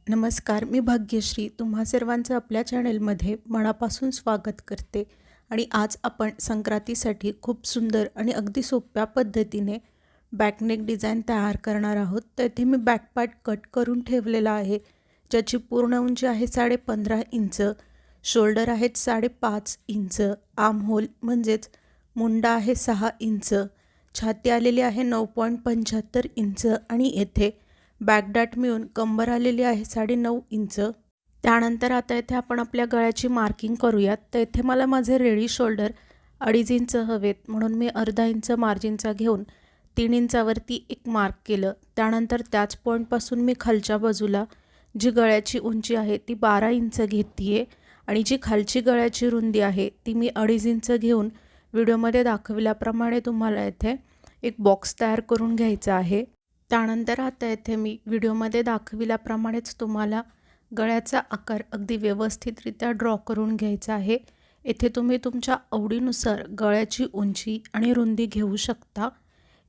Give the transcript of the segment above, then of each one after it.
नमस्कार, मी भाग्यश्री तुम्हा सर्वांचं आपल्या चॅनलमध्ये मनापासून स्वागत करते. आणि आज आपण संक्रांतीसाठी खूप सुंदर आणि अगदी सोप्या पद्धतीने बॅकनेक डिझाईन तयार करणार आहोत. तर इथे मी बॅक पार्ट कट करून ठेवलेला आहे, ज्याची पूर्ण उंची आहे 15.5 इंच, शोल्डर आहेत 5.5 इंच, आर्म होल म्हणजेच मुंडा आहे 6 इंच, छाती आलेली आहे 9.75 इंच आणि येथे बॅकडाट मिळून कंबर आलेली आहे 9.5 इंच. त्यानंतर आता इथे आपण आपल्या गळ्याची मार्किंग करूयात. तर इथे मला माझे रेडी शोल्डर 2.5 इंच हवेत, म्हणून मी अर्धा इंच मार्जिनचा घेऊन 3 इंचावरती एक मार्क केलं. त्यानंतर त्याच पॉईंटपासून मी खालच्या बाजूला जी गळ्याची उंची आहे ती 12 इंच घेते आणि जी खालची गळ्याची रुंदी आहे ती मी 2.5 इंच घेऊन व्हिडिओमध्ये दाखविल्याप्रमाणे तुम्हाला इथे एक बॉक्स तयार करून घ्यायचा आहे. त्यानंतर आता इथे मी व्हिडिओमध्ये दाखविल्याप्रमाणेच तुम्हाला गळ्याचा आकार अगदी व्यवस्थितरित्या ड्रॉ करून घ्यायचा आहे. इथे तुम्ही तुमच्या आवडीनुसार गळ्याची उंची आणि रुंदी घेऊ शकता.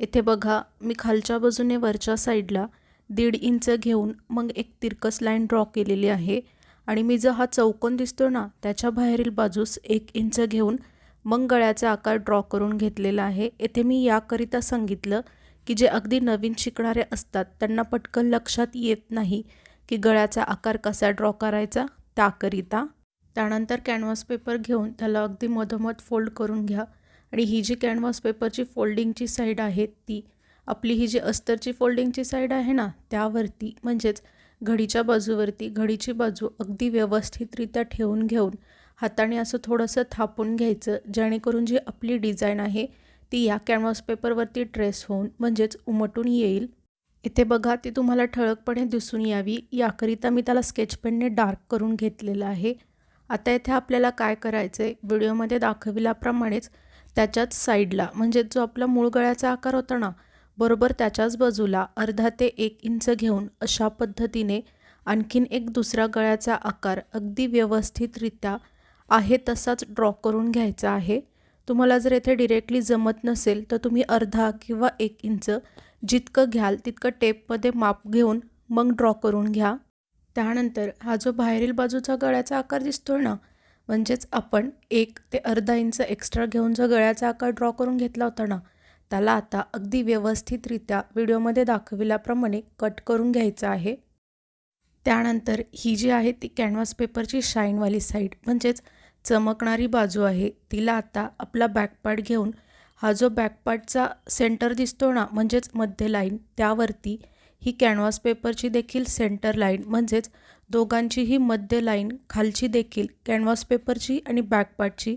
इथे बघा, मी खालच्या बाजूने वरच्या साईडला 1.5 इंच घेऊन मग एक तिरकस लाईन ड्रॉ केलेली आहे आणि मी जो हा चौकोन दिसतो ना त्याच्या बाहेरील बाजूस 1 इंच घेऊन मग गळ्याचा आकार ड्रॉ करून घेतलेला आहे. इथे मी याकरिता सांगितलं की जे अगदी नवीन शिकणारे असतात त्यांना पटकन लक्षात येत नाही की गळ्याचा आकार कसा ड्रॉ करायचा, त्याकरिता. त्यानंतर कॅनव्हास पेपर घेऊन त्याला अगदी मधोमध फोल्ड करून घ्या आणि ही जी कॅनव्हास पेपरची फोल्डिंगची साईड आहे ती आपली ही जी अस्तरची फोल्डिंगची साईड आहे ना त्यावरती म्हणजेच घडीच्या बाजूवरती घडीची बाजू अगदी व्यवस्थितरित्या ठेवून घेऊन हाताने असं थोडंसं थापून घ्यायचं, जेणेकरून जी आपली डिझाईन आहे ती या कॅनव्हास पेपरवरती ट्रेस होऊन म्हणजेच उमटून येईल. इथे बघा, ती तुम्हाला ठळकपणे दिसून यावी याकरिता मी त्याला स्केच पेनने डार्क करून घेतलेलं आहे. आता इथे आपल्याला काय करायचं आहे, व्हिडिओमध्ये दाखविल्याप्रमाणेच त्याच्याच साईडला म्हणजेच जो आपला मूळ गळ्याचा आकार होता ना बरोबर त्याच्याच बाजूला अर्धा ते 1 इंच घेऊन अशा पद्धतीने आणखीन एक दुसरा गळ्याचा आकार अगदी व्यवस्थितरित्या आहे तसाच ड्रॉ करून घ्यायचा आहे. तुम्हाला जर इथे डिरेक्टली जमत नसेल तर तुम्ही अर्धा किंवा 1 इंच जितकं घ्याल तितकं टेपमध्ये माप घेऊन मग ड्रॉ करून घ्या. त्यानंतर हा जो बाहेरील बाजूचा गळ्याचा आकार दिसतोय ना म्हणजेच आपण 1 ते अर्धा इंच एक्स्ट्रा घेऊन जो गळ्याचा आकार ड्रॉ करून घेतला होता ना त्याला आता अगदी व्यवस्थितरित्या व्हिडिओमध्ये दाखविल्याप्रमाणे कट करून घ्यायचं आहे. त्यानंतर ही जी आहे ती कॅनव्हास पेपरची शाईनवाली साईड म्हणजेच चमकणारी बाजू आहे, तिला आता आपला बॅक पार्ट घेऊन हा जो बॅक पार्टचा सेंटर दिसतो ना म्हणजेच मध्य लाईन त्यावरती ही कॅनव्हास पेपरची देखील सेंटर लाईन म्हणजेच दोघांचीही मध्य लाईन खालची देखील कॅनव्हास पेपरची आणि बॅक पार्टची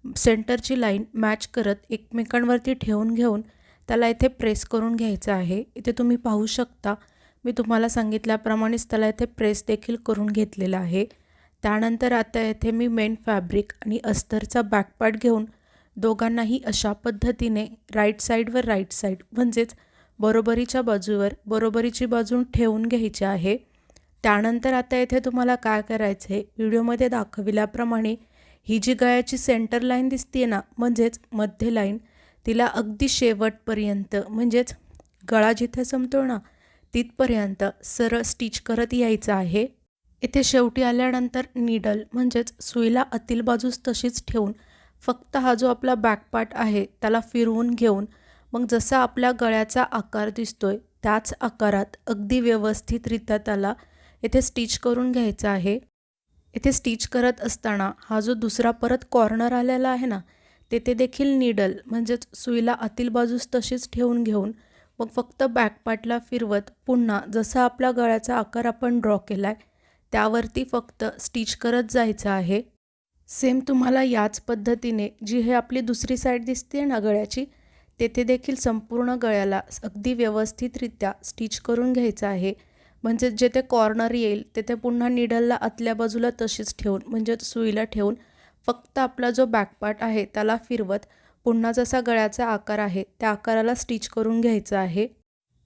सेंटरची लाईन मॅच करत एकमेकांवरती ठेवून घेऊन त्याला इथे प्रेस करून घ्यायचं आहे. इथे तुम्ही पाहू शकता मी तुम्हाला सांगितल्याप्रमाणेच त्याला इथे प्रेस देखील करून घेतलेला आहे. त्यानंतर आता येथे मी मेन फॅब्रिक आणि अस्तरचा बॅक पार्ट घेऊन दोघांनाही अशा पद्धतीने राईट साईडवर राईट साईड म्हणजेच बरोबरीच्या बाजूवर बरोबरीची बाजू ठेवून घ्यायची आहे. त्यानंतर आता येथे तुम्हाला काय करायचं आहे, व्हिडिओमध्ये दाखविल्याप्रमाणे ही जी गळ्याची सेंटर लाईन दिसते ना म्हणजेच मध्य लाईन तिला अगदी शेवटपर्यंत म्हणजेच गळा जिथे संपतो ना तिथपर्यंत सरळ स्टिच करत यायचं आहे. इथे शेवटी आल्यानंतर नीडल म्हणजेच सुईला आतील बाजूस तशीच ठेवून फक्त हा जो आपला बॅक पार्ट आहे त्याला फिरवून घेऊन मग जसा आपल्या गळ्याचा आकार दिसतोय त्याच आकारात अगदी व्यवस्थितरित्या त्याला इथे स्टिच करून घ्यायचा आहे. इथे स्टिच करत असताना हा जो दुसरा परत कॉर्नर आलेला आहे ना तेथे देखील नीडल म्हणजेच सुईला आतील बाजूस तशीच ठेवून घेऊन मग फक्त बॅक पार्टला फिरवत पुन्हा जसा आपला गळ्याचा आकार आपण ड्रॉ केला आहे त्यावरती फक्त स्टिच करत जायचं आहे. सेम तुम्हाला याच पद्धतीने जी हे आपली दुसरी साईड दिसते ना गळ्याची तेथे देखील संपूर्ण गळ्याला अगदी व्यवस्थितरित्या स्टिच करून घ्यायचं आहे. म्हणजे जेथे कॉर्नर येईल तेथे पुन्हा नीडलला आतल्या बाजूला तशीच ठेवून म्हणजे सुईला ठेवून फक्त आपला जो बॅक पार्ट आहे त्याला फिरवत पुन्हा जसा गळ्याचा आकार आहे त्या आकाराला स्टिच करून घ्यायचं आहे.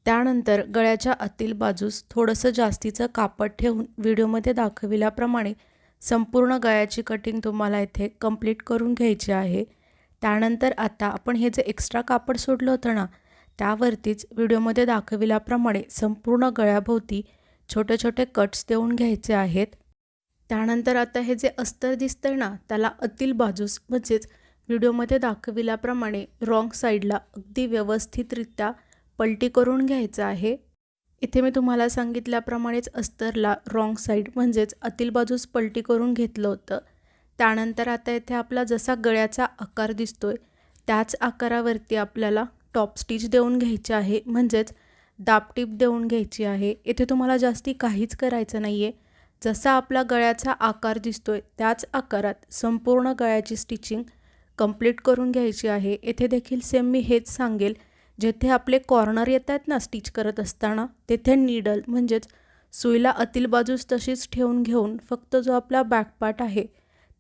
त्यानंतर गळ्याच्या आतील बाजूस थोडंसं जास्तीचं कापड ठेवून व्हिडिओमध्ये दाखविल्याप्रमाणे संपूर्ण गळ्याची कटिंग तुम्हाला इथे कंप्लीट करून घ्यायची आहे. त्यानंतर आता आपण हे जे एक्स्ट्रा कापड सोडलं होतं ना त्यावरतीच व्हिडिओमध्ये दाखविल्याप्रमाणे संपूर्ण गळ्याभोवती छोटे छोटे कट्स देऊन घ्यायचे आहेत. त्यानंतर आता हे जे अस्तर दिसतंय ना, त्याला आतील बाजूस म्हणजेच व्हिडिओमध्ये दाखविल्याप्रमाणे रॉंग साईडला अगदी व्यवस्थितरित्या पलटी करून घ्यायचं आहे. इथे मी तुम्हाला सांगितल्याप्रमाणेच अस्तरला रॉंग साईड म्हणजेच आतील बाजूस पलटी करून घेतलं होतं. त्यानंतर आता इथे आपला जसा गळ्याचा आकार दिसतोय त्याच आकारावरती आपल्याला टॉप स्टिच देऊन घ्यायची आहे, म्हणजेच दाबटीप देऊन घ्यायची आहे. इथे तुम्हाला जास्ती काहीच करायचं नाही आहे. जसा आपला गळ्याचा आकार दिसतोय त्याच आकारात संपूर्ण गळ्याची स्टिचिंग कंप्लीट करून घ्यायची आहे. इथे देखील सेम मी हेच सांगेल, जेथे आपले कॉर्नर येत आहेत ना स्टिच करत असताना, तेथे नीडल म्हणजेच सुईला आतील बाजूस तशीच ठेवून घेऊन फक्त जो आपला बॅक पार्ट आहे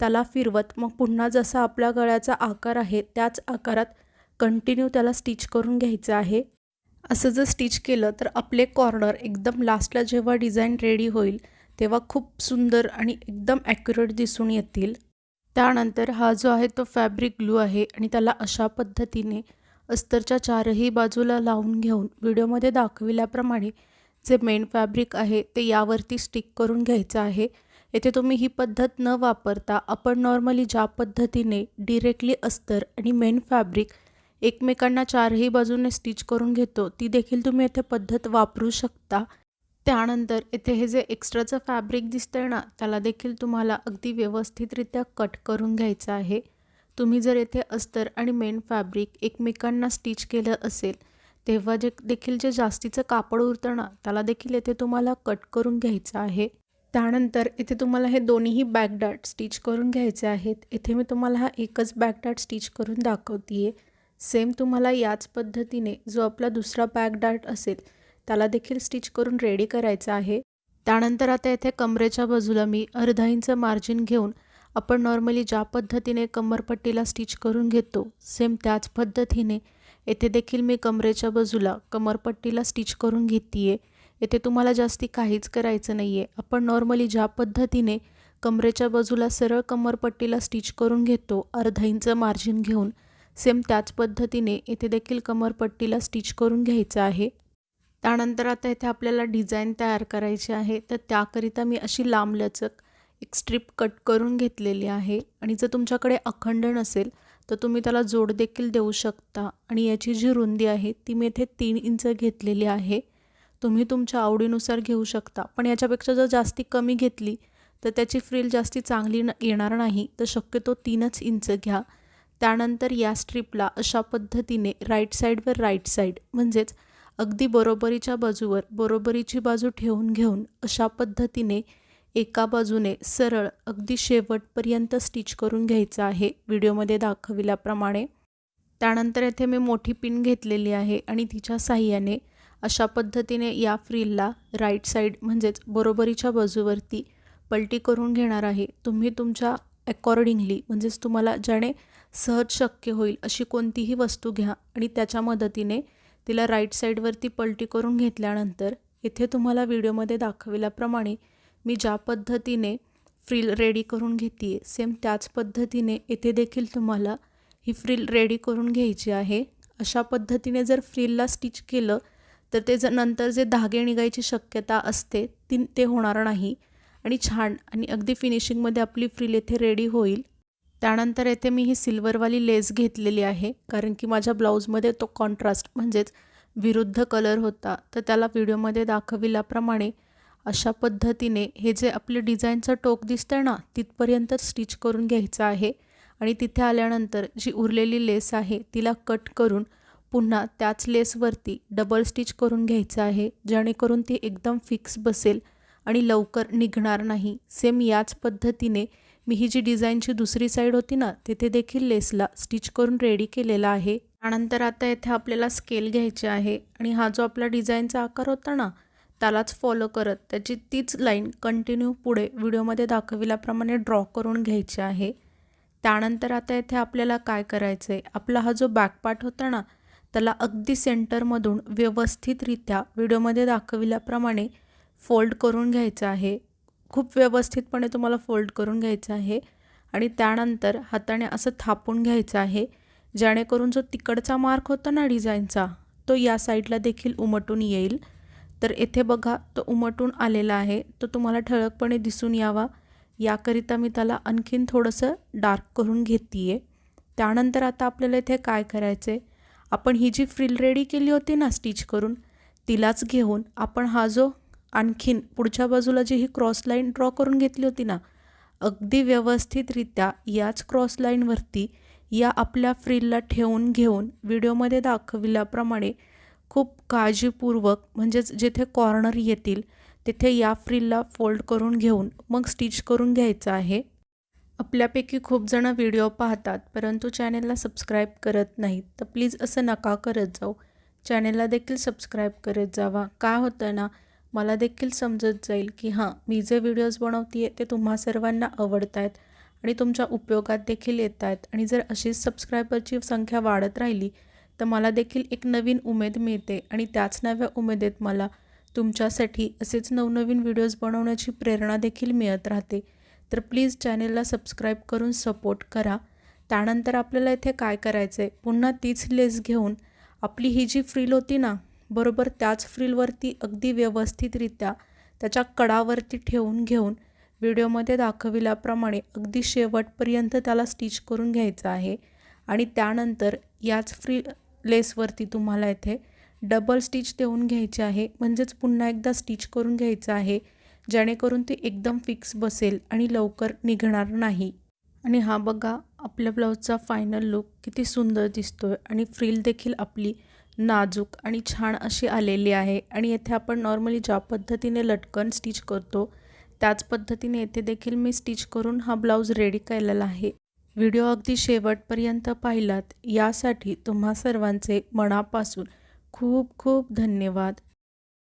त्याला फिरवत मग पुन्हा जसा आपल्या गळ्याचा आकार आहे त्याच आकारात कंटिन्यू त्याला स्टिच करून घ्यायचं आहे. असं जर स्टिच केलं तर आपले कॉर्नर एकदम लास्टला जेव्हा डिझाईन रेडी होईल तेव्हा खूप सुंदर आणि एकदम ॲक्युरेट दिसून येतील. त्यानंतर हा जो आहे तो फॅब्रिक ग्लू आहे आणि त्याला अशा पद्धतीने अस्तरच्या चारही बाजूला लावून घेऊन व्हिडिओमध्ये दाखविल्याप्रमाणे जे मेन फॅब्रिक आहे ते यावरती स्टिक करून घ्यायचं आहे. येथे तुम्ही ही पद्धत न वापरता आपण नॉर्मली ज्या पद्धतीने डिरेक्टली अस्तर आणि मेन फॅब्रिक एकमेकांना चारही बाजूने स्टिच करून घेतो ती देखील तुम्ही येथे पद्धत वापरू शकता. त्यानंतर इथे हे जे एक्स्ट्राचं फॅब्रिक दिसतंय ना त्याला देखील तुम्हाला अगदी व्यवस्थितरित्या कट करून घ्यायचं आहे. तुम्ही जर येथे अस्तर आणि मेन फॅब्रिक एकमेकांना स्टिच केलं असेल तेव्हा देखील जे जास्तीचं कापड उरतं ना त्याला देखील येथे तुम्हाला कट करून घ्यायचं आहे. त्यानंतर इथे तुम्हाला हे दोन्हीही बॅक डार्ट स्टिच करून घ्यायचे आहेत. इथे मी तुम्हाला हा एकच बॅक डार्ट स्टिच करून दाखवते. सेम तुम्हाला याच पद्धतीने जो आपला दुसरा बॅक डार्ट असेल त्याला देखील स्टिच करून रेडी करायचा आहे. त्यानंतर आता इथे कमरेच्या बाजूला मी अर्धा इंच मार्जिन घेऊन आपण नॉर्मली ज्या पद्धतीने कमरपट्टीला स्टिच करून घेतो सेम त्याच पद्धतीने येथे देखील मी कमरेच्या बाजूला कमरपट्टीला स्टिच करून घेते. येथे तुम्हाला जास्ती काहीच करायचं नाही आहे. आपण नॉर्मली ज्या पद्धतीने कमरेच्या बाजूला सरळ कमरपट्टीला स्टिच करून घेतो अर्धा इंच मार्जिन घेऊन सेम त्याच पद्धतीने येथे देखील कमरपट्टीला स्टिच करून घ्यायचं आहे. त्यानंतर आता इथे आपल्याला डिझाईन तयार करायची आहे, तर त्याकरिता मी अशी लांबलचक एक स्ट्रिप कट करून घेतलेली आहे. आणि जर तुमच्याकडे अखंड नसेल तर तुम्ही त्याला जोड देखील देऊ शकता. आणि याची जी रुंदी आहे ती मी इथे 3 इंच घेतलेली आहे. तुम्ही तुमच्या आवडीनुसार घेऊ शकता, पण याच्यापेक्षा जर जास्ती कमी घेतली तर त्याची फ्रिल जास्ती चांगली येणार नाही, तर शक्यतो 3च इंच घ्या. त्यानंतर या स्ट्रिपला अशा पद्धतीने राईट साईडवर राईट साईड म्हणजेच अगदी बरोबरीच्या बाजूवर बरोबरीची बाजू ठेवून घेऊन अशा पद्धतीने एका बाजूने सरळ अगदी शेवटपर्यंत स्टिच करून घ्यायचं आहे व्हिडिओमध्ये दाखविल्याप्रमाणे. त्यानंतर येथे मी मोठी पिन घेतलेली आहे आणि तिच्या साहाय्याने अशा पद्धतीने या फ्रिलला राईट साईड म्हणजेच बरोबरीच्या बाजूवरती पलटी करून घेणार आहे. तुम्ही तुमच्या अकॉर्डिंगली म्हणजेच तुम्हाला ज्याने सहज शक्य होईल अशी कोणतीही वस्तू घ्या आणि त्याच्या मदतीने तिला राईट साईडवरती पलटी करून घेतल्यानंतर इथे तुम्हाला व्हिडिओमध्ये दाखविल्याप्रमाणे मी ज्या पद्धतीने फ्रिल रेडी करून घेते सेम त्याच पद्धतीने इथे देखील तुम्हाला ही फ्रिल रेडी करून घ्यायची आहे. अशा पद्धतीने जर फ्रिलला स्टिच केलं तर ते नंतर जे धागे निघायची शक्यता असते ते होणार नाही आणि छान आणि अगदी फिनिशिंगमध्ये आपली फ्रिल येथे रेडी होईल. त्यानंतर येथे मी ही सिल्वरवाली लेस घेतलेली आहे, कारण की माझ्या ब्लाऊजमध्ये तो कॉन्ट्रास्ट म्हणजेच विरुद्ध कलर होता, तर त्याला व्हिडिओमध्ये दाखविल्याप्रमाणे अशा पद्धतीने हे जे आपले डिझाईनचं टोक दिसतंय ना तिथपर्यंत स्टिच करून घ्यायचं आहे. आणि तिथे आल्यानंतर जी उरलेली लेस आहे तिला कट करून पुन्हा त्याच लेसवरती डबल स्टिच करून घ्यायचं आहे, जेणेकरून ती एकदम फिक्स बसेल आणि लवकर निघणार नाही. सेम याच पद्धतीने मी ही जी डिझाईनची दुसरी साईड होती ना तिथे देखील लेसला स्टिच करून रेडी केलेला आहे. त्यानंतर आता इथे आपल्याला स्केल घ्यायची आहे आणि हा जो आपला डिझाईनचा आकार होता ना त्यालाच फॉलो करत त्याची तीच लाईन कंटिन्यू पुढे व्हिडिओमध्ये दाखविल्याप्रमाणे ड्रॉ करून घ्यायची आहे. त्यानंतर आता इथे आपल्याला काय करायचं आहे, आपला हा जो बॅक पार्ट होता ना त्याला अगदी सेंटरमधून व्यवस्थितरित्या व्हिडिओमध्ये दाखविल्याप्रमाणे फोल्ड करून घ्यायचं आहे. खूप व्यवस्थितपणे तुम्हाला फोल्ड करून घ्यायचं आहे आणि त्यानंतर हाताने असं थापून घ्यायचं आहे, जेणेकरून जो तिकडचा मार्क होता ना डिझाईनचा तो या साईडला देखील उमटून येईल. तर येथे बघा तो उमटून आलेला आहे. तो तुम्हाला ठळकपणे दिसून यावा याकरिता मी त्याला आणखीन थोडंसं डार्क करून घेते आहे. त्यानंतर आता आपल्याला इथे काय करायचं आहे, आपण ही जी फ्रिल रेडी केली होती ना स्टिच करून, तिलाच घेऊन आपण हा जो आणखीन पुढच्या बाजूला जी ही क्रॉस लाईन ड्रॉ करून घेतली होती ना, अगदी व्यवस्थितरित्या याच क्रॉस लाईनवरती या आपल्या फ्रिलला ठेवून घेऊन व्हिडिओमध्ये दाखविल्याप्रमाणे खूप काळजीपूर्वक, म्हणजेच जिथे कॉर्नर येतील तिथे या फ्रिलला फोल्ड करून घेऊन मग स्टिच करून घ्यायचं आहे. आपल्यापैकी खूप जण व्हिडिओ पाहतात परंतु चॅनेलला सबस्क्राईब करत नाहीत, तर प्लीज असं नका करत जाऊ. चॅनेलला देखील सबस्क्राईब करत जावा. काय होतं ना, मला देखील समजत जाईल की हां, मी जे व्हिडिओज बनवते ते तुम्हा सर्वांना आवडत आहेत आणि तुमच्या उपयोगात देखील येत आहेत. आणि जर अशीच सबस्क्रायबरची संख्या वाढत राहिली तर मला देखील एक नवीन उमेद मिळते आणि त्याच नव्या उमेदीत मला तुमच्यासाठी असेच नवनवीन व्हिडिओज बनवण्याची प्रेरणा देखील मिळत राहते. तर प्लीज चॅनेलला सबस्क्राईब करून सपोर्ट करा. त्यानंतर आपल्याला इथे काय करायचं आहे, पुन्हा तीच लेस घेऊन आपली ही जी फ्रिल होती ना, बरोबर त्याच फ्रिलवरती अगदी व्यवस्थितरित्या त्याच्या कडावरती ठेवून घेऊन व्हिडिओमध्ये दाखविल्याप्रमाणे अगदी शेवटपर्यंत त्याला स्टिच करून घ्यायचं आहे. आणि त्यानंतर याच लेसवरती तुम्हाला इथे डबल स्टिच देऊन घ्यायची आहे, म्हणजेच पुन्हा एकदा स्टिच करून घ्यायचं आहे, जेणेकरून ती एकदम फिक्स बसेल आणि लवकर निघणार नाही. आणि हा बघा आपल्या ब्लाऊजचा फायनल लुक किती सुंदर दिसतोय आणि फ्रिल देखील आपली नाजूक आणि छान अशी आलेली आहे. आणि येथे आपण नॉर्मली ज्या पद्धतीने लटकन स्टिच करतो त्याच पद्धतीने येथे देखील मी स्टिच करून हा ब्लाऊज रेडी केलेला आहे. व्हिडिओ अगदी शेवटपर्यंत पाहिलात यासाठी तुम्हा सर्वांचे मनापासून खूप खूप धन्यवाद.